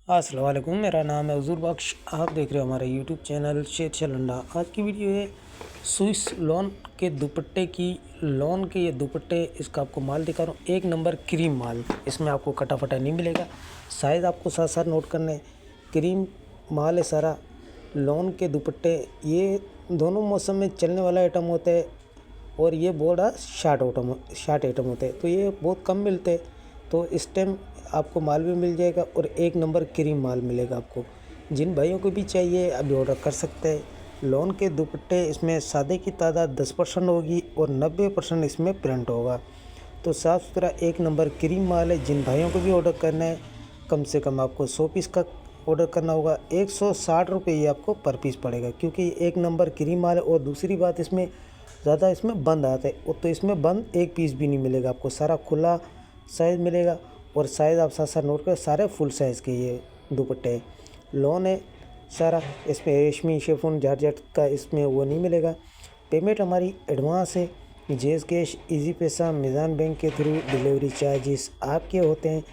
अस्सलाम वालेकुम, मेरा नाम है हज़ूर बख्श। आप देख रहे हो हमारा यूट्यूब चैनल शेर चलंडा। आज की वीडियो है स्विस लोन के दुपट्टे की। लोन के ये दुपट्टे, इसका आपको माल दिखा रहा हूँ। एक नंबर क्रीम माल, इसमें आपको कटा फटा नहीं मिलेगा। साइज़ आपको साथ साथ नोट करने। क्रीम माल है सारा। लोन के दुपट्टे ये दोनों मौसम में चलने वाला आइटम होता है और ये बड़ा शार्ट आइटम होते हैं, तो ये बहुत कम मिलते हैं। तो इस टाइम आपको माल भी मिल जाएगा और एक नंबर क्रीम माल मिलेगा आपको। जिन भाइयों को भी चाहिए अभी ऑर्डर कर सकते हैं। लोन के दुपट्टे इसमें सादे की तादाद 10% होगी और 90% इसमें प्रिंट होगा। तो साफ़ सुथरा एक नंबर क्रीम माल है। जिन भाइयों को भी ऑर्डर करना है, कम से कम आपको 100 पीस का ऑर्डर करना होगा। 160 रुपये ये आपको पर पीस पड़ेगा, क्योंकि एक नंबर क्रीम माल है। और दूसरी बात, इसमें ज़्यादा इसमें बंद आता है, तो इसमें बंद एक पीस भी नहीं मिलेगा आपको, सारा खुला साइज़ मिलेगा। और साइज़ आप साथ साथ नोट कर, सारे फुल साइज़ के ये दुपट्टे हैं। लोन है सारा, इसमें रेशमी शिफॉन जॉर्जेट का इसमें वो नहीं मिलेगा। पेमेंट हमारी एडवांस है। जेज कैश, इजी पैसा, मिज़ान बैंक के थ्रू डिलीवरी चार्जेस आपके होते हैं।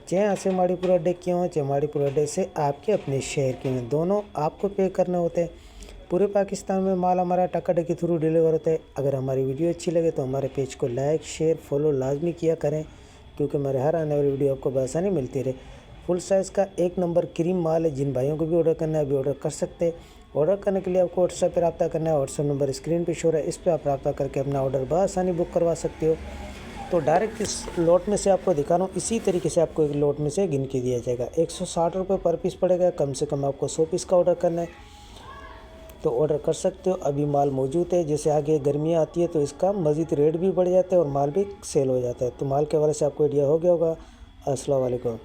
चाहे यहाँ से माड़ीपुर अड्डे के हों, चाहे माड़ीपुर अड्डे से आपके अपने शहर के हों, दोनों आपको पे करने होते हैं। पूरे पाकिस्तान में माल हमारा टकाटक के थ्रू डिलीवर होता है। अगर हमारी वीडियो अच्छी लगे तो हमारे पेज को लाइक शेयर फॉलो लाजमी किया करें, क्योंकि हमारे हर आने वाली वीडियो आपको बआसानी मिलती रहे। फुल साइज़ का एक नंबर क्रीम माल है। जिन भाइयों को भी ऑर्डर करना है अभी ऑर्डर कर सकते हैं। ऑर्डर करने के लिए आपको व्हाट्सएप पर रब्ता करना है। व्हाट्सएप नंबर स्क्रीन पे शो है, इस पर आप रब्ता करके अपना ऑर्डर बआसानी बुक करवा सकते हो। तो डायरेक्ट इस लॉट में से आपको दिखा रहा हूँ, इसी तरीके से आपको एक लॉट में से गिन के दिया जाएगा। 160 रुपये पर पीस पड़ेगा। कम से कम आपको 100 पीस का ऑर्डर करना है, तो ऑर्डर कर सकते हो। अभी माल मौजूद है। जैसे आगे गर्मियाँ आती है तो इसका मज़ीद रेट भी बढ़ जाता है और माल भी सेल हो जाता है। तो माल के हवाले से आपको आइडिया हो गया होगा। अस्सलाम वालेकुम।